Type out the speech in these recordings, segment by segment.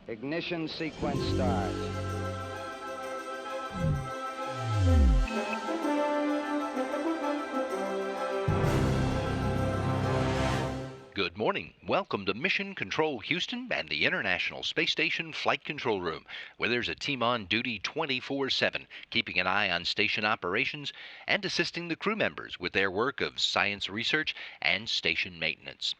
Ignition sequence start. Good morning. Welcome to Mission Control Houston and the International Space Station Flight Control Room, where there's a team on duty 24/7, keeping an eye on station operations and assisting the crew members with their work of science research and station maintenance.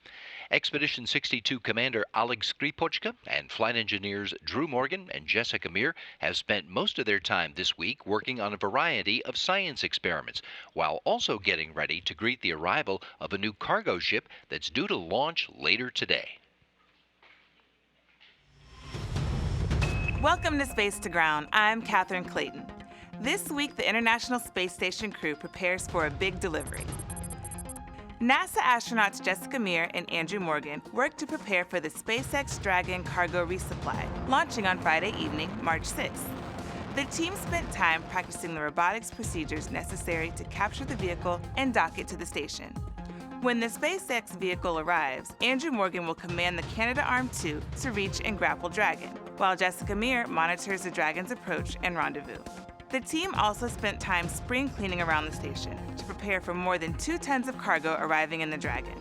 Expedition 62 Commander Oleg Skripochka and flight engineers Drew Morgan and Jessica Meir have spent most of their time this week working on a variety of science experiments, while also getting ready to greet the arrival of a new cargo ship that's due to launch later today. Welcome to Space to Ground. I'm Catherine Clayton. This week, the International Space Station crew prepares for a big delivery. NASA astronauts Jessica Meir and Andrew Morgan worked to prepare for the SpaceX Dragon cargo resupply, launching on Friday evening, March 6th. The team spent time practicing the robotics procedures necessary to capture the vehicle and dock it to the station. When the SpaceX vehicle arrives, Andrew Morgan will command the Canadarm2 to reach and grapple Dragon, while Jessica Meir monitors the Dragon's approach and rendezvous. The team also spent time spring cleaning around the station to prepare for more than 2 tons of cargo arriving in the Dragon.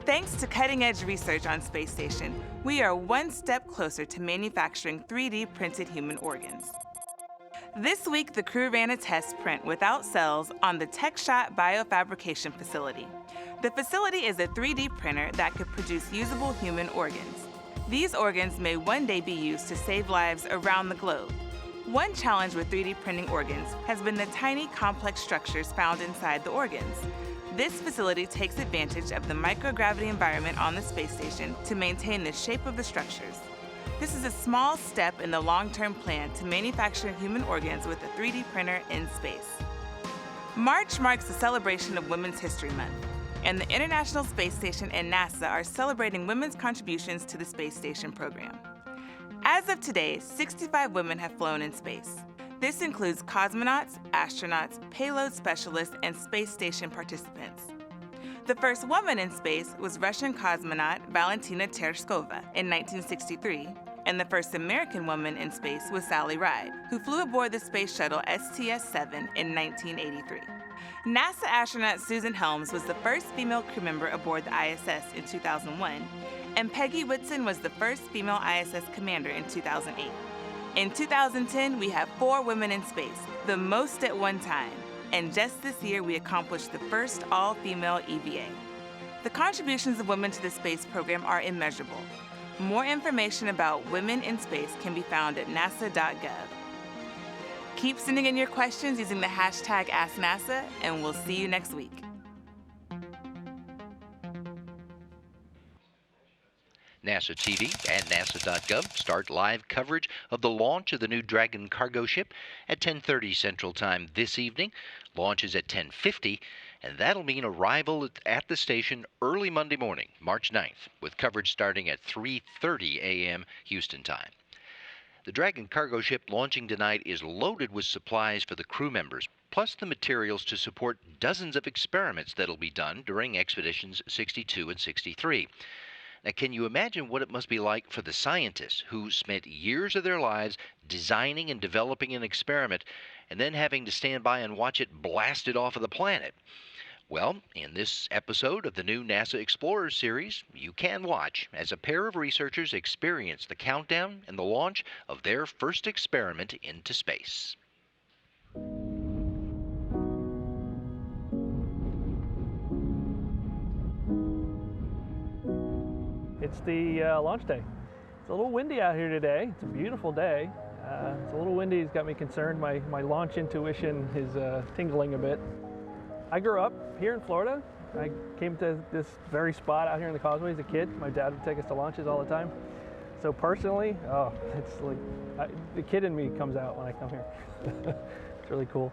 Thanks to cutting-edge research on Space Station, we are one step closer to manufacturing 3D printed human organs. This week, the crew ran a test print without cells on the TechShot biofabrication facility. The facility is a 3D printer that could produce usable human organs. These organs may one day be used to save lives around the globe. One challenge with 3D printing organs has been the tiny, complex structures found inside the organs. This facility takes advantage of the microgravity environment on the space station to maintain the shape of the structures. This is a small step in the long-term plan to manufacture human organs with a 3D printer in space. March marks the celebration of Women's History Month, and the International Space Station and NASA are celebrating women's contributions to the space station program. As of today, 65 women have flown in space. This includes cosmonauts, astronauts, payload specialists, and space station participants. The first woman in space was Russian cosmonaut Valentina Tereshkova in 1963, and the first American woman in space was Sally Ride, who flew aboard the space shuttle STS-7 in 1983. NASA astronaut Susan Helms was the first female crew member aboard the ISS in 2001, and Peggy Whitson was the first female ISS commander in 2008. In 2010, we have 4 women in space, the most at one time, and just this year we accomplished the first all-female EVA. The contributions of women to the space program are immeasurable. More information about women in space can be found at nasa.gov. Keep sending in your questions using the hashtag AskNASA, and we'll see you next week. NASA TV and NASA.gov start live coverage of the launch of the new Dragon cargo ship at 10:30 Central Time this evening. Launch is at 10:50, and that'll mean arrival at the station early Monday morning, March 9th, with coverage starting at 3:30 a.m. Houston time. The Dragon cargo ship launching tonight is loaded with supplies for the crew members, plus the materials to support dozens of experiments that'll be done during Expeditions 62 and 63. Now, can you imagine what it must be like for the scientists who spent years of their lives designing and developing an experiment and then having to stand by and watch it blasted off of the planet? Well, in this episode of the new NASA Explorers series, you can watch as a pair of researchers experience the countdown and the launch of their first experiment into space. It's the launch day. It's a little windy out here today. It's a beautiful day. It's a little windy. It's got me concerned. My launch intuition is tingling a bit. I grew up here in Florida. I came to this very spot out here in the Causeway as a kid. My dad would take us to launches all the time. So personally, it's like the kid in me comes out when I come here. It's really cool.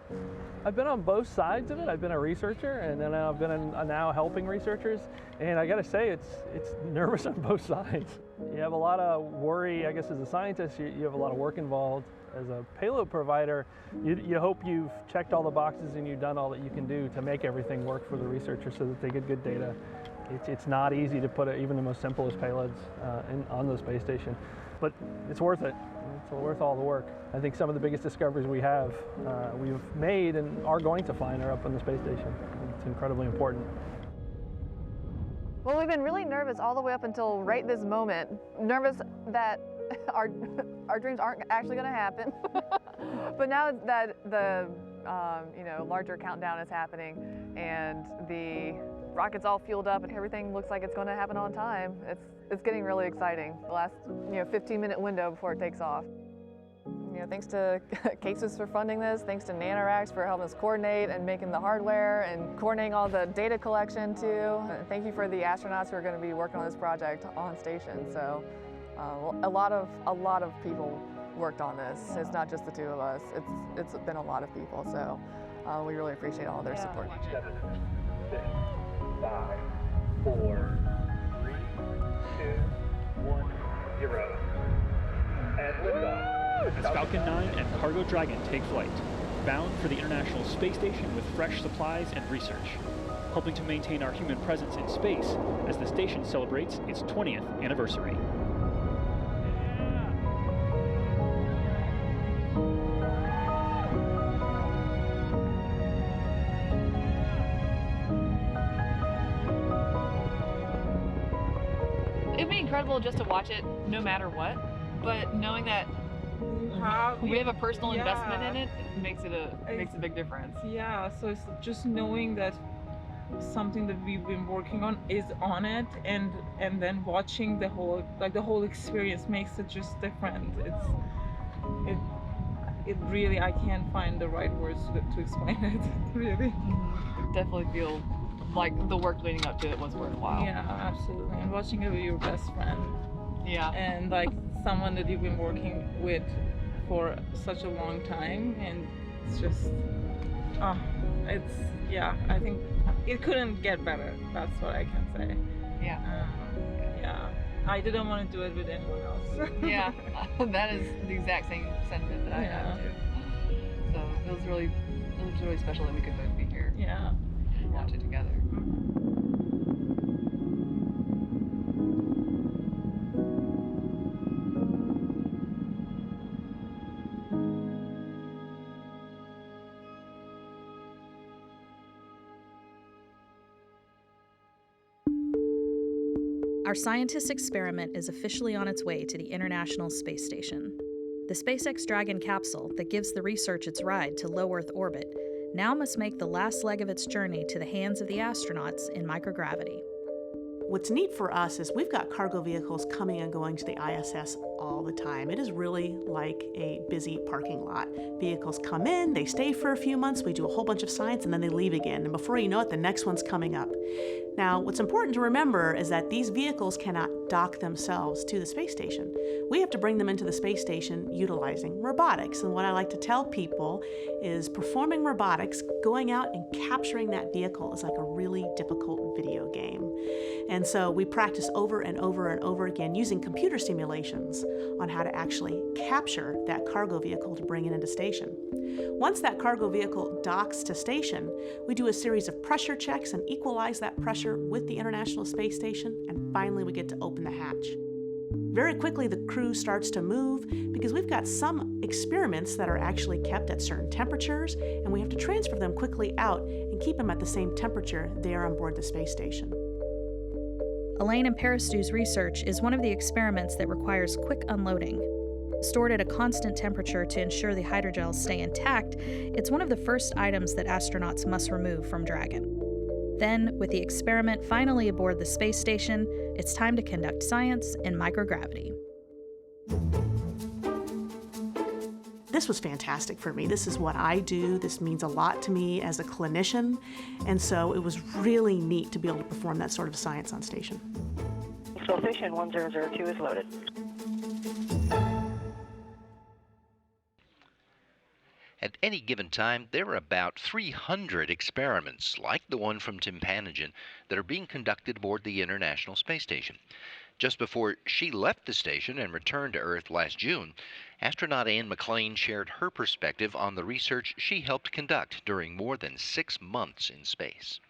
I've been on both sides of it. I've been a researcher, and then I've been now helping researchers. And I got to say, it's nervous on both sides. You have a lot of worry, I guess, as a scientist. You have a lot of work involved. As a payload provider, you hope you've checked all the boxes and you've done all that you can do to make everything work for the researchers so that they get good data. It's not easy to put even the most simplest payloads on the space station, but it's worth it. It's worth all the work. I think some of the biggest discoveries we've made and are going to find are up on the space station. It's incredibly important. Well, we've been really nervous all the way up until right this moment. Nervous that our dreams aren't actually going to happen. But now that the larger countdown is happening and the rocket's all fueled up and everything looks like it's going to happen on time, it's getting really exciting. The last 15-minute window before it takes off. Thanks to Cases for funding this, thanks to NanoRacks for helping us coordinate and making the hardware and coordinating all the data collection too. And thank you for the astronauts who are going to be working on this project on station. So a lot of people worked on this. It's not just the two of us. It's been a lot of people. So we really appreciate all their support. 7, 6, 5, 4, 3, 2, 1, 0. And liftoff. As Falcon 9 and Cargo Dragon take flight, bound for the International Space Station with fresh supplies and research, helping to maintain our human presence in space as the station celebrates its 20th anniversary. It'd be incredible just to watch it no matter what, but knowing that we have a personal investment in it makes a big difference. Yeah, so it's just knowing that something that we've been working on is on it, and then watching the whole experience makes it just different. It really, I can't find the right words to explain it. Really, Definitely feel like the work leading up to it was worthwhile. yeah, absolutely. And watching it with your best friend, Yeah. and like someone that you've been working with for such a long time, and it's just I think it couldn't get better. That's what I can say. Yeah. Yeah, I didn't want to do it with anyone else. Yeah. That is the exact same sentiment that I have too. So it was really special that we could both be here Yeah. and watch it together. Our scientist experiment is officially on its way to the International Space Station. The SpaceX Dragon capsule that gives the research its ride to low Earth orbit now must make the last leg of its journey to the hands of the astronauts in microgravity. What's neat for us is we've got cargo vehicles coming and going to the ISS all the time. It is really like a busy parking lot. Vehicles come in, they stay for a few months, we do a whole bunch of science, and then they leave again. And before you know it, the next one's coming up. Now, what's important to remember is that these vehicles cannot dock themselves to the space station. We have to bring them into the space station utilizing robotics. And what I like to tell people is performing robotics, going out and capturing that vehicle is like a really difficult video game. And so we practice over and over and over again using computer simulations on how to actually capture that cargo vehicle to bring it into station. Once that cargo vehicle docks to station, we do a series of pressure checks and equalize that pressure with the International Space Station, and finally we get to open the hatch. Very quickly the crew starts to move because we've got some experiments that are actually kept at certain temperatures, and we have to transfer them quickly out and keep them at the same temperature there on board the space station. Elaine and Peristu's research is one of the experiments that requires quick unloading. Stored at a constant temperature to ensure the hydrogels stay intact, it's one of the first items that astronauts must remove from Dragon. Then, with the experiment finally aboard the space station, it's time to conduct science in microgravity. This was fantastic for me. This is what I do. This means a lot to me as a clinician, and so it was really neat to be able to perform that sort of science on station. So station 1002 is loaded. At any given time, there are about 300 experiments, like the one from Tim Panagen, that are being conducted aboard the International Space Station. Just before she left the station and returned to Earth last June, astronaut Anne McLean shared her perspective on the research she helped conduct during more than 6 months in space.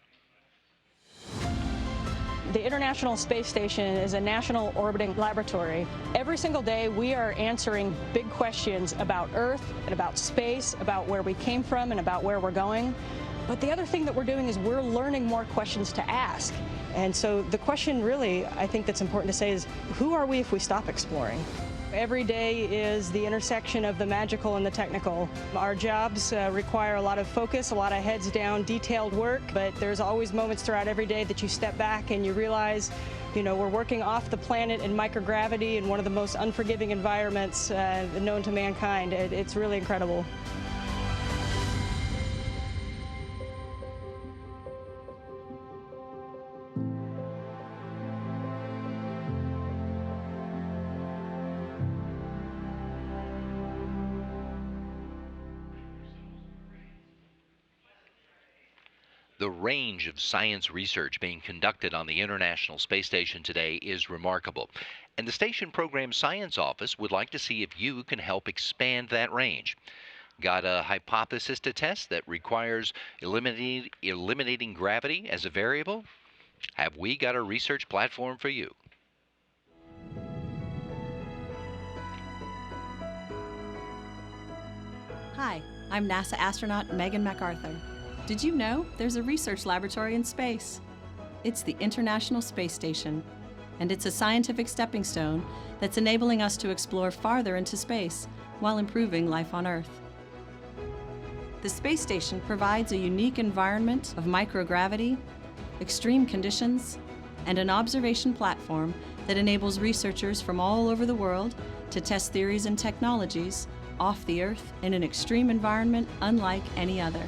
The International Space Station is a national orbiting laboratory. Every single day we are answering big questions about Earth and about space, about where we came from and about where we're going. But the other thing that we're doing is we're learning more questions to ask. And so the question really, I think that's important to say is, who are we if we stop exploring? Every day is the intersection of the magical and the technical. Our jobs require a lot of focus, a lot of heads down, detailed work, but there's always moments throughout every day that you step back and you realize, you know, we're working off the planet in microgravity in one of the most unforgiving environments known to mankind. It's really incredible. The range of science research being conducted on the International Space Station today is remarkable, and the station program science office would like to see if you can help expand that range. Got a hypothesis to test that requires eliminating gravity as a variable? Have we got a research platform for you? Hi, I'm NASA astronaut Megan MacArthur. Did you know there's a research laboratory in space? It's the International Space Station, and it's a scientific stepping stone that's enabling us to explore farther into space while improving life on Earth. The space station provides a unique environment of microgravity, extreme conditions, and an observation platform that enables researchers from all over the world to test theories and technologies off the Earth in an extreme environment unlike any other.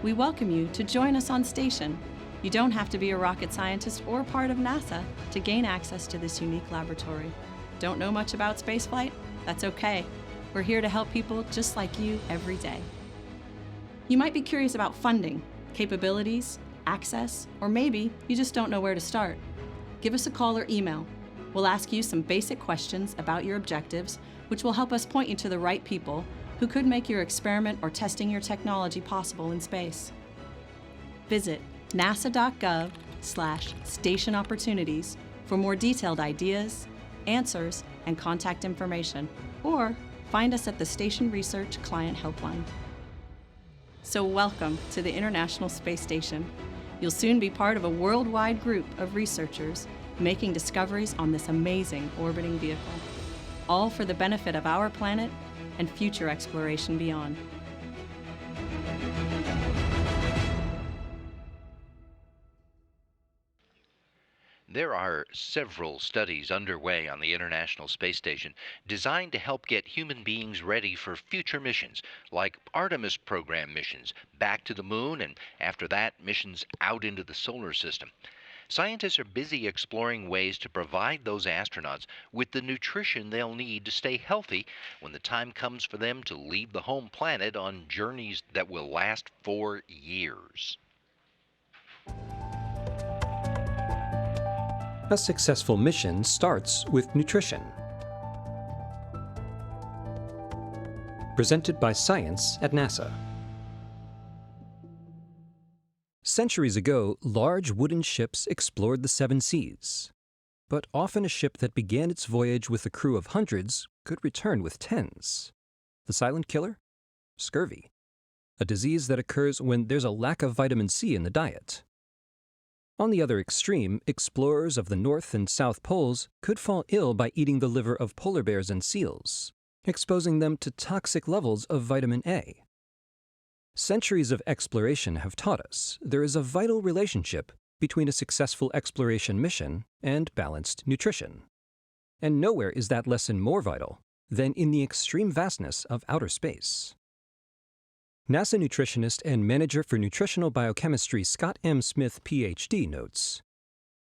We welcome you to join us on station. You don't have to be a rocket scientist or part of NASA to gain access to this unique laboratory. Don't know much about spaceflight? That's okay. We're here to help people just like you every day. You might be curious about funding, capabilities, access, or maybe you just don't know where to start. Give us a call or email. We'll ask you some basic questions about your objectives, which will help us point you to the right people who could make your experiment or testing your technology possible in space. Visit nasa.gov/station opportunities for more detailed ideas, answers, and contact information, or find us at the Station Research Client Helpline. So welcome to the International Space Station. You'll soon be part of a worldwide group of researchers making discoveries on this amazing orbiting vehicle, all for the benefit of our planet and future exploration beyond. There are several studies underway on the International Space Station designed to help get human beings ready for future missions, like Artemis program missions back to the moon, and after that, missions out into the solar system. Scientists are busy exploring ways to provide those astronauts with the nutrition they'll need to stay healthy when the time comes for them to leave the home planet on journeys that will last for years. A successful mission starts with nutrition. Presented by Science at NASA. Centuries ago, large wooden ships explored the seven seas. But often a ship that began its voyage with a crew of hundreds could return with tens. The silent killer? Scurvy. A disease that occurs when there's a lack of vitamin C in the diet. On the other extreme, explorers of the North and South Poles could fall ill by eating the liver of polar bears and seals, exposing them to toxic levels of vitamin A. Centuries of exploration have taught us there is a vital relationship between a successful exploration mission and balanced nutrition. And nowhere is that lesson more vital than in the extreme vastness of outer space. NASA nutritionist and manager for nutritional biochemistry Scott M. Smith, Ph.D. notes,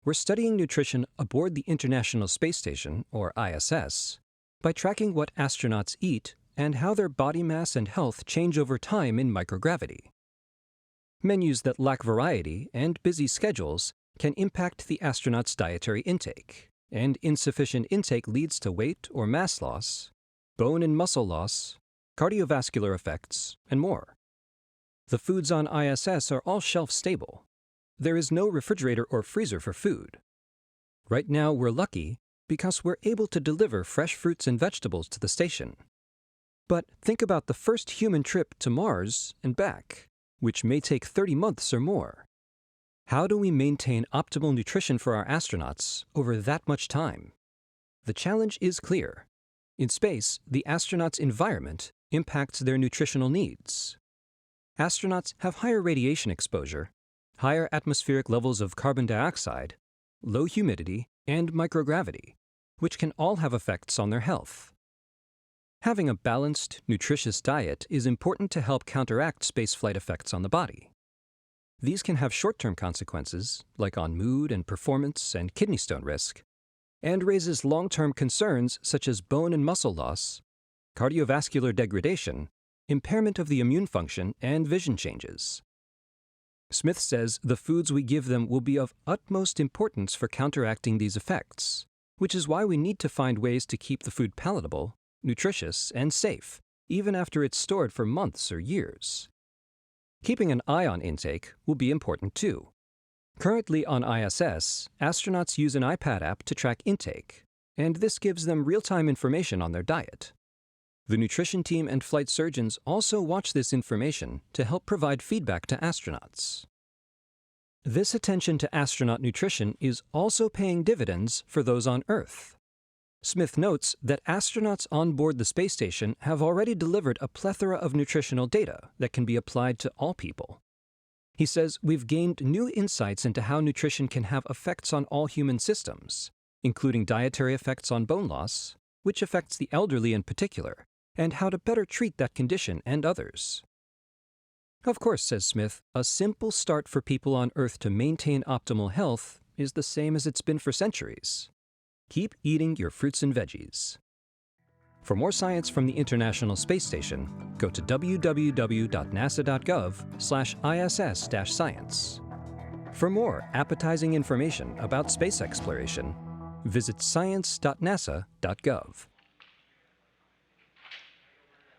"We're studying nutrition aboard the International Space Station, or ISS, by tracking what astronauts eat and how their body mass and health change over time in microgravity. Menus that lack variety and busy schedules can impact the astronaut's dietary intake, and insufficient intake leads to weight or mass loss, bone and muscle loss, cardiovascular effects, and more. The foods on ISS are all shelf-stable. there is no refrigerator or freezer for food. Right now, we're lucky because we're able to deliver fresh fruits and vegetables to the station. But think about the first human trip to Mars and back, which may take 30 months or more. How do we maintain optimal nutrition for our astronauts over that much time? The challenge is clear. In space, the astronauts' environment impacts their nutritional needs. Astronauts have higher radiation exposure, higher atmospheric levels of carbon dioxide, low humidity, and microgravity, which can all have effects on their health. Having a balanced, nutritious diet is important to help counteract spaceflight effects on the body. These can have short-term consequences, like on mood and performance and kidney stone risk, and raises long-term concerns such as bone and muscle loss, cardiovascular degradation, impairment of the immune function, and vision changes. Smith says the foods we give them will be of utmost importance for counteracting these effects, which is why we need to find ways to keep the food palatable, nutritious, and safe, even after it's stored for months or years. Keeping an eye on intake will be important too. Currently on ISS, astronauts use an iPad app to track intake, and this gives them real-time information on their diet. The nutrition team and flight surgeons also watch this information to help provide feedback to astronauts. This attention to astronaut nutrition is also paying dividends for those on Earth. Smith notes that astronauts on board the space station have already delivered a plethora of nutritional data that can be applied to all people. He says we've gained new insights into how nutrition can have effects on all human systems, including dietary effects on bone loss, which affects the elderly in particular, and how to better treat that condition and others. Of course, says Smith, a simple start for people on Earth to maintain optimal health is the same as it's been for centuries. Keep eating your fruits and veggies. For more science from the International Space Station, go to www.nasa.gov/ISS-science. For more appetizing information about space exploration, visit science.nasa.gov.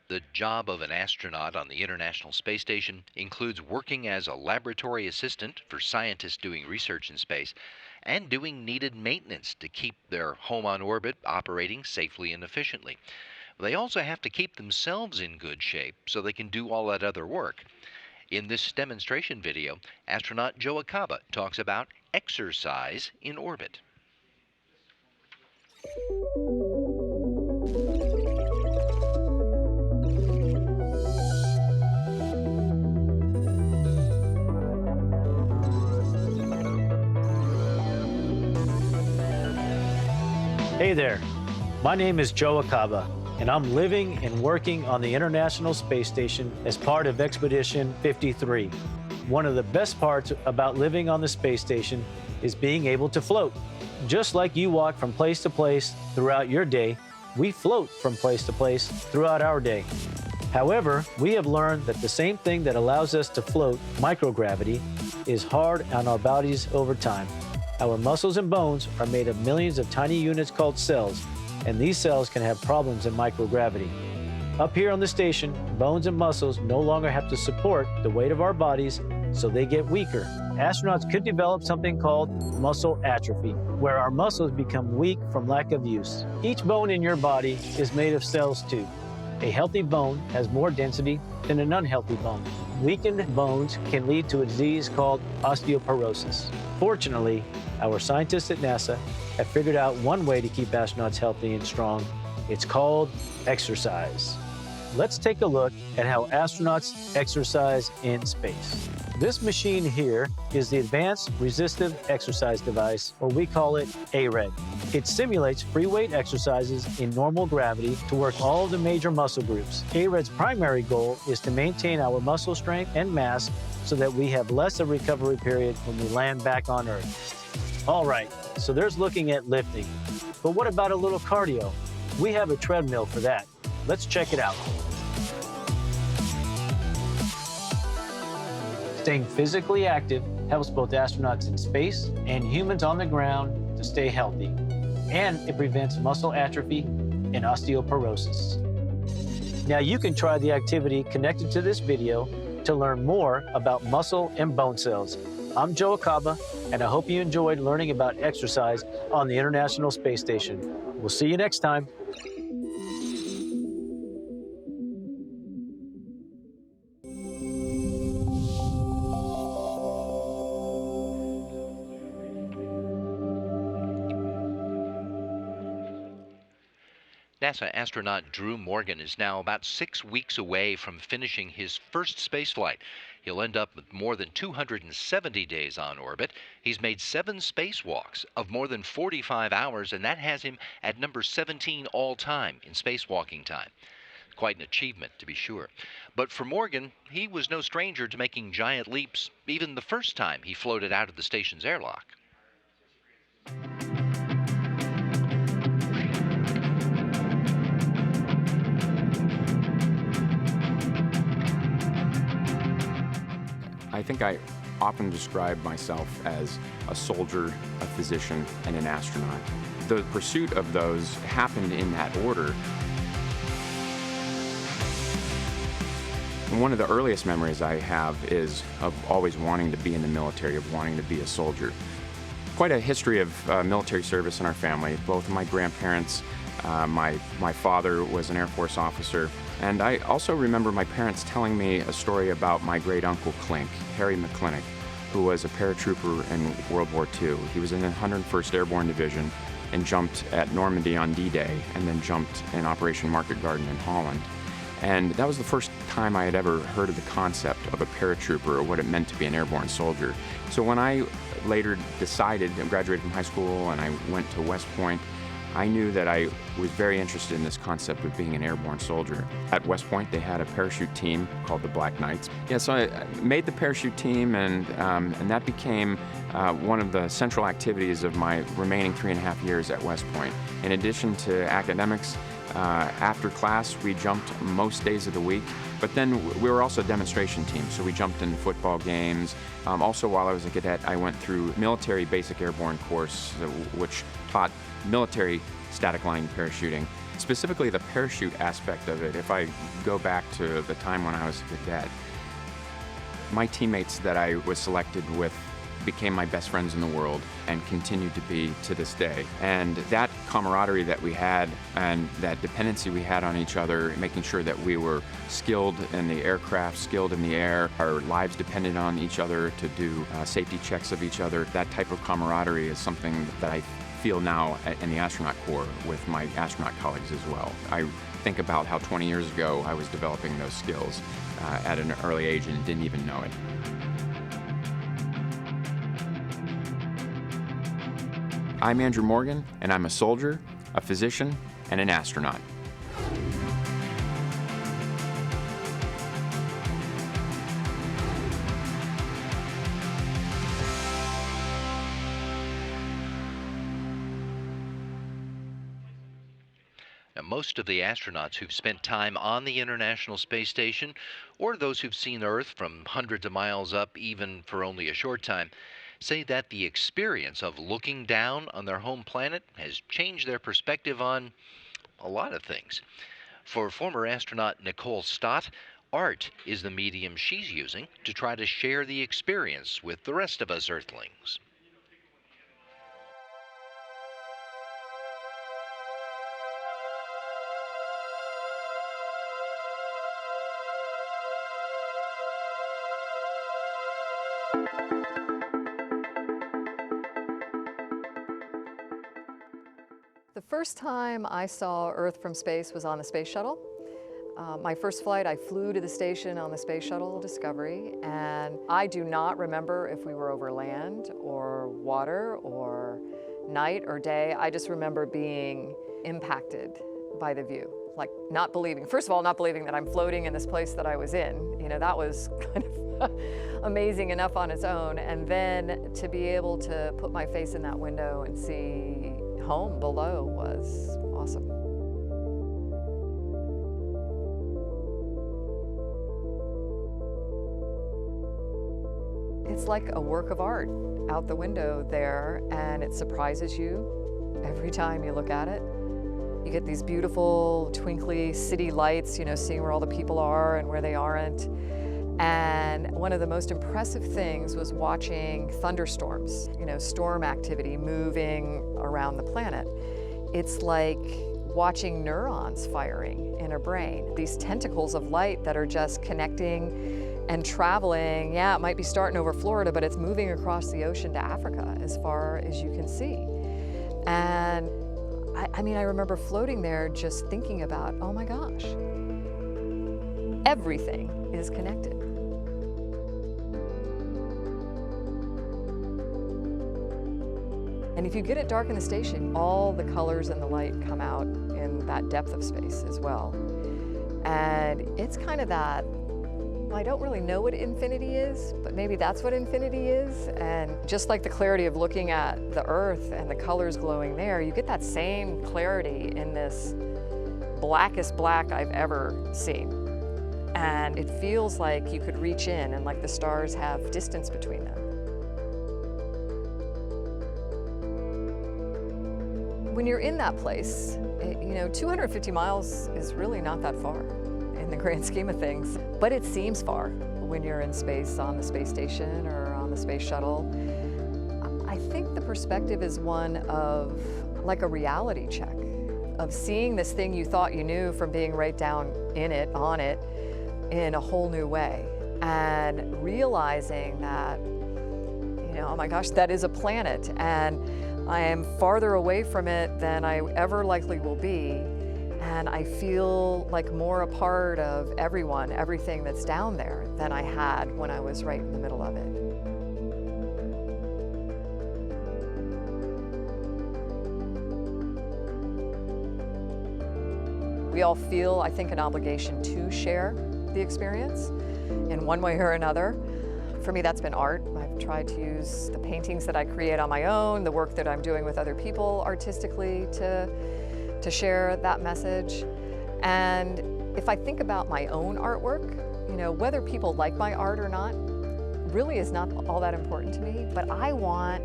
The job of an astronaut on the International Space Station includes working as a laboratory assistant for scientists doing research in space and doing needed maintenance to keep their home on orbit operating safely and efficiently. They also have to keep themselves in good shape so they can do all that other work. In this demonstration video, astronaut Joe Acaba talks about exercise in orbit. Hey there, my name is Joe Acaba, and I'm living and working on the International Space Station as part of Expedition 53. One of the best parts about living on the space station is being able to float. Just like you walk from place to place throughout your day, we float from place to place throughout our day. However, we have learned that the same thing that allows us to float, microgravity, is hard on our bodies over time. Our muscles and bones are made of millions of tiny units called cells, and these cells can have problems in microgravity. Up here on the station, bones and muscles no longer have to support the weight of our bodies, so they get weaker. Astronauts could develop something called muscle atrophy, where our muscles become weak from lack of use. Each bone in your body is made of cells too. A healthy bone has more density than an unhealthy bone. Weakened bones can lead to a disease called osteoporosis. Fortunately, our scientists at NASA have figured out one way to keep astronauts healthy and strong. It's called exercise. Let's take a look at how astronauts exercise in space. This machine here is the Advanced Resistive Exercise Device, or we call it ARED. It simulates free weight exercises in normal gravity to work all of the major muscle groups. ARED's primary goal is to maintain our muscle strength and mass so that we have less of a recovery period when we land back on Earth. All right, so there's looking at lifting. But what about a little cardio? We have a treadmill for that. Let's check it out. Staying physically active helps both astronauts in space and humans on the ground to stay healthy. And it prevents muscle atrophy and osteoporosis. Now you can try the activity connected to this video to learn more about muscle and bone cells. I'm Joe Acaba, and I hope you enjoyed learning about exercise on the International Space Station. We'll see you next time. NASA astronaut Drew Morgan is now about 6 weeks away from finishing his first spaceflight. He'll end up with more than 270 days on orbit. He's made 7 spacewalks of more than 45 hours, and that has him at number 17 all time in spacewalking time. Quite an achievement, to be sure. But for Morgan, he was no stranger to making giant leaps, even the first time he floated out of the station's airlock. I think I often describe myself as a soldier, a physician, and an astronaut. The pursuit of those happened in that order. And one of the earliest memories I have is of always wanting to be in the military, of wanting to be a soldier. Quite a history of military service in our family. Both of my grandparents, my father was an Air Force officer. And I also remember my parents telling me a story about my great-uncle Clink, Harry McClintock, who was a paratrooper in World War II. He was in the 101st Airborne Division and jumped at Normandy on D-Day, and then jumped in Operation Market Garden in Holland. And that was the first time I had ever heard of the concept of a paratrooper or what it meant to be an airborne soldier. So when I later decided, I graduated from high school and I went to West Point, I knew that I was very interested in this concept of being an airborne soldier. At West Point, they had a parachute team called the Black Knights. Yeah, so I made the parachute team, and that became one of the central activities of my remaining 3.5 years at West Point. In addition to academics, after class, we jumped most days of the week, but then we were also a demonstration team, so we jumped in football games. Also, while I was a cadet, I went through military basic airborne course, which taught military static line parachuting. Specifically the parachute aspect of it, if I go back to the time when I was a cadet, my teammates that I was selected with became my best friends in the world and continue to be to this day. And that camaraderie that we had and that dependency we had on each other, making sure that we were skilled in the aircraft, skilled in the air, our lives depended on each other to do safety checks of each other, that type of camaraderie is something that I feel now in the astronaut corps with my astronaut colleagues as well. I think about how 20 years ago I was developing those skills at an early age and didn't even know it. I'm Andrew Morgan, and I'm a soldier, a physician, and an astronaut. Now, most of the astronauts who've spent time on the International Space Station, or those who've seen Earth from hundreds of miles up, even for only a short time, say that the experience of looking down on their home planet has changed their perspective on a lot of things. For former astronaut Nicole Stott, art is the medium she's using to try to share the experience with the rest of us Earthlings. The first time I saw Earth from space was on the space shuttle. My first flight, I flew to the station on the Space Shuttle Discovery, and I do not remember if we were over land or water or night or day. I just remember being impacted by the view. Like not believing, first of all, not believing that I'm floating in this place that I was in. You know, that was kind of amazing enough on its own. And then to be able to put my face in that window and see home below was awesome. It's like a work of art out the window there, and it surprises you every time you look at it. You get these beautiful twinkly city lights, you know, seeing where all the people are and where they aren't. And one of the most impressive things was watching thunderstorms, storm activity moving around the planet. It's like watching neurons firing in a brain. These tentacles of light that are just connecting and traveling. Yeah, it might be starting over Florida, but it's moving across the ocean to Africa as far as you can see. And I remember floating there just thinking about, oh my gosh, everything is connected. And if you get it dark in the station, all the colors and the light come out in that depth of space as well. And it's kind of that, I don't really know what infinity is, but maybe that's what infinity is. And just like the clarity of looking at the Earth and the colors glowing there, you get that same clarity in this blackest black I've ever seen. And it feels like you could reach in and like the stars have distance between them. When you're in that place, 250 miles is really not that far in the grand scheme of things, but it seems far when you're in space on the space station or on the space shuttle. I think the perspective is one of like a reality check of seeing this thing you thought you knew from being right down in it, on it, in a whole new way, and realizing that, oh my gosh, that is a planet, and I am farther away from it than I ever likely will be, and I feel like more a part of everyone, everything that's down there than I had when I was right in the middle of it. We all feel, I think, an obligation to share the experience in one way or another. For me, that's been art. I've tried to use the paintings that I create on my own, the work that I'm doing with other people artistically to share that message. And if I think about my own artwork, whether people like my art or not, really is not all that important to me, but I want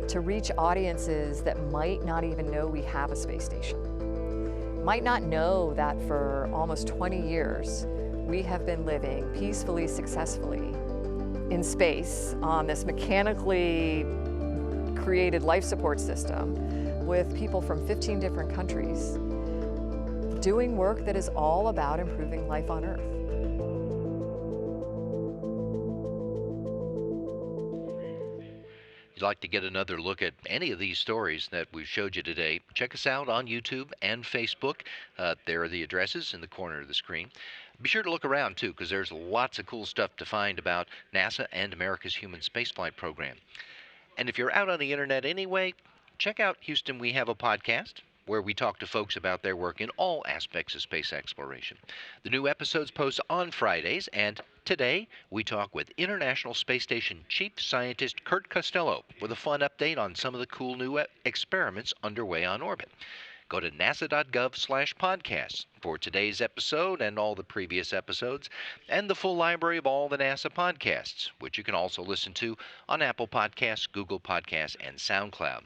to reach audiences that might not even know we have a space station, might not know that for almost 20 years, we have been living peacefully, successfully in space on this mechanically created life support system with people from 15 different countries doing work that is all about improving life on Earth. If you'd like to get another look at any of these stories that we've showed you today, check us out on YouTube and Facebook. There are the addresses in the corner of the screen. Be sure to look around, too, because there's lots of cool stuff to find about NASA and America's human spaceflight program. And if you're out on the internet anyway, check out Houston We Have a Podcast, where we talk to folks about their work in all aspects of space exploration. The new episodes post on Fridays, and today we talk with International Space Station Chief Scientist Kurt Costello with a fun update on some of the cool new experiments underway on orbit. Go to nasa.gov/podcasts for today's episode and all the previous episodes, and the full library of all the NASA podcasts, which you can also listen to on Apple Podcasts, Google Podcasts, and SoundCloud.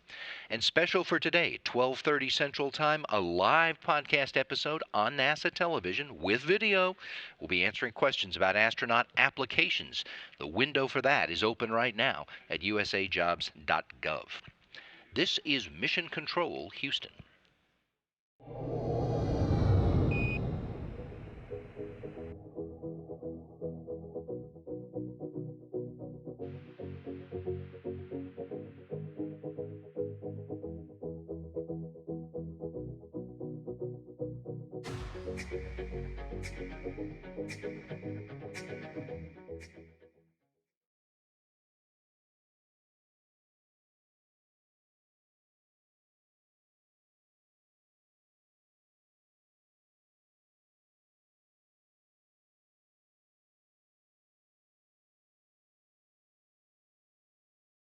And special for today, 12:30 Central Time, a live podcast episode on NASA television with video. We'll be answering questions about astronaut applications. The window for that is open right now at usajobs.gov. This is Mission Control, Houston.